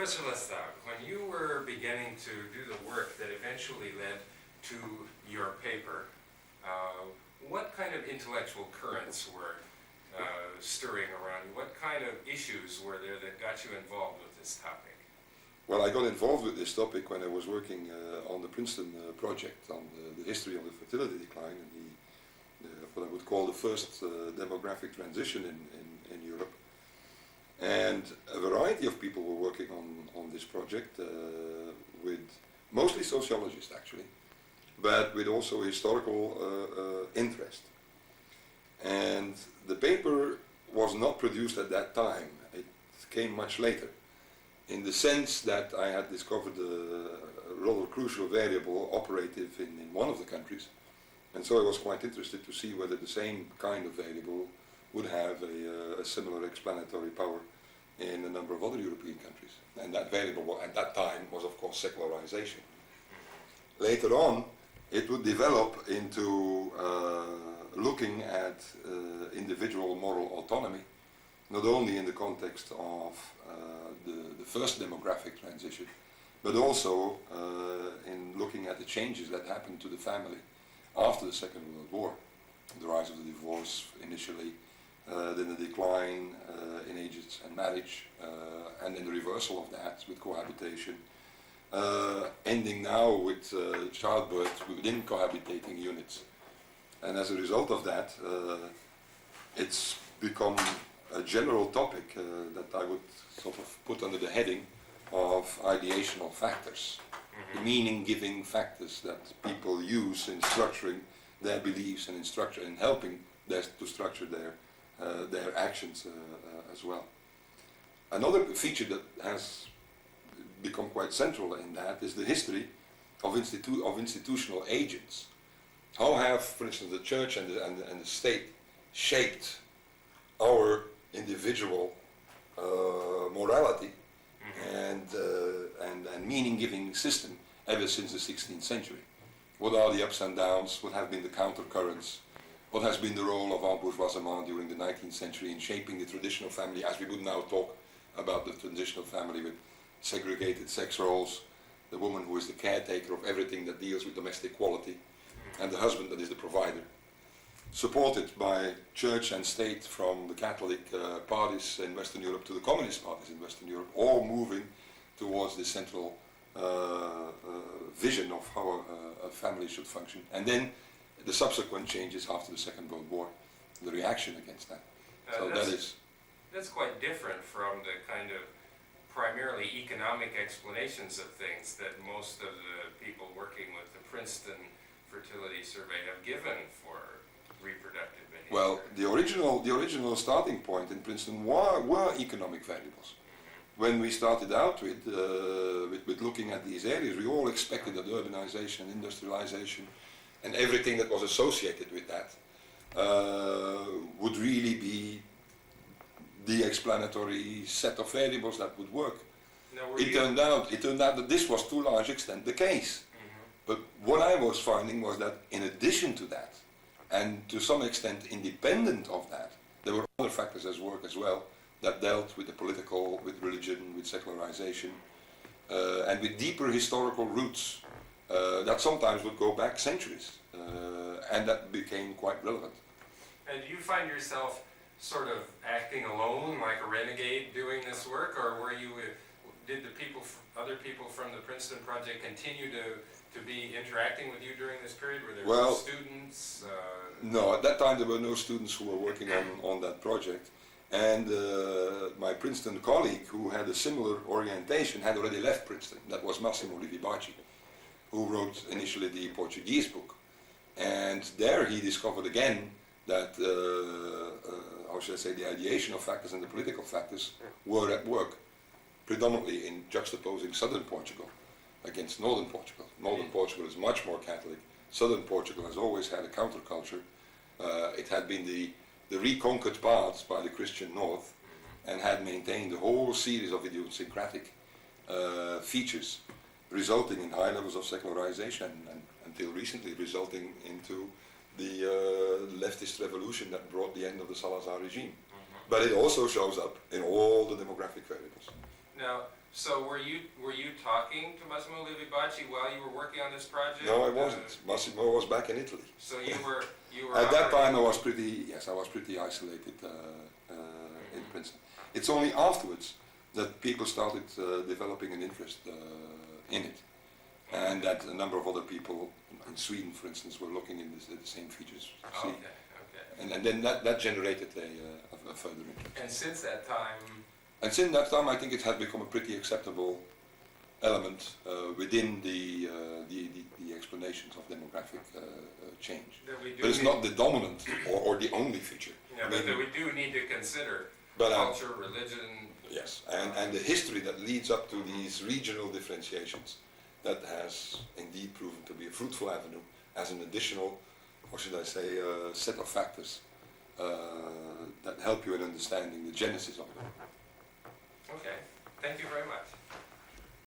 Professor Lesthaeghe, when you were beginning to do the work that eventually led to your paper, what kind of intellectual currents were stirring around you? What kind of issues were there that got you involved with this topic? Well, I got involved with this topic when I was working on the Princeton project on the history of the fertility decline and what I would call the first demographic transition in Europe. And a variety of people were working on this project with mostly sociologists actually, but with also historical interest. And the paper was not produced at that time. It came much later, in the sense that I had discovered a rather crucial variable operative in one of the countries. And so I was quite interested to see whether the same kind of variable would have a similar explanatory power in a number of other European countries. And that variable at that time was, of course, secularization. Later on, it would develop into looking at individual moral autonomy, not only in the context of the first demographic transition, but also in looking at the changes that happened to the family after the Second World War. The rise of the divorce initially, then the decline in ages and marriage, and then the reversal of that with cohabitation, ending now with childbirth within cohabitating units. And as a result of that, it's become a general topic that I would sort of put under the heading of ideational factors, meaning-giving factors that people use in structuring their beliefs and in helping to structure their actions as well. Another feature that has become quite central in that is the history of institutional agents. How have, for instance, the church and the state shaped our individual morality and meaning-giving system ever since the 16th century? What are the ups and downs? What have been the countercurrents? What has been the role of embourgeoisement during the 19th century in shaping the traditional family, as we would now talk about the traditional family with segregated sex roles, the woman who is the caretaker of everything that deals with domestic quality, and the husband that is the provider, supported by church and state from the Catholic parties in Western Europe to the communist parties in Western Europe, all moving towards this central vision of how a family should function. And then the subsequent changes after the Second World War, the reaction against that. So that's quite different from the kind of primarily economic explanations of things that most of the people working with the Princeton Fertility Survey have given for reproductive behavior. Well, the original starting point in Princeton were economic variables. When we started out with looking at these areas, we all expected that urbanization, industrialization, and everything that was associated with that would really be the explanatory set of variables that would work. Now, it turned out that this was to a large extent the case. But what I was finding was that in addition to that, and to some extent independent of that, there were other factors at work as well that dealt with the political, with religion, with secularization, and with deeper historical roots that sometimes would go back centuries, and that became quite relevant. And do you find yourself sort of acting alone, like a renegade, doing this work, or did other people from the Princeton Project continue to be interacting with you during this period? Were there students? No, at that time there were no students who were working on that project. And my Princeton colleague who had a similar orientation had already left Princeton. That was Massimo Livibaci, who wrote initially the Portuguese book. And there he discovered again that, how should I say, the ideational factors and the political factors were at work, predominantly in juxtaposing southern Portugal against northern Portugal. Northern Portugal is much more Catholic. Southern Portugal has always had a counterculture. It had been the reconquered parts by the Christian North and had maintained a whole series of idiosyncratic features, resulting in high levels of secularization and until recently resulting into the leftist revolution that brought the end of the Salazar regime. But it also shows up in all the demographic variables. Now, so were you talking to Massimo Livi-Bacci while you were working on this project? No, I wasn't. Massimo was back in Italy. So you were At that already- time, I was pretty isolated in Princeton. It's only afterwards that people started developing an interest in it, and that a number of other people in Sweden, for instance, were looking in the same features. Okay, okay. And then that generated a further interest. And since that time, And since that time, I think it had become a pretty acceptable element within the explanations of demographic change. that we do But it's need, not the dominant or the only feature. yeah, but that we do need to consider But, culture, religion. yes, and the history that leads up to these regional differentiations, that has indeed proven to be a fruitful avenue as an additional, or should I say, set of factors that help you in understanding the genesis of it. Okay, thank you very much.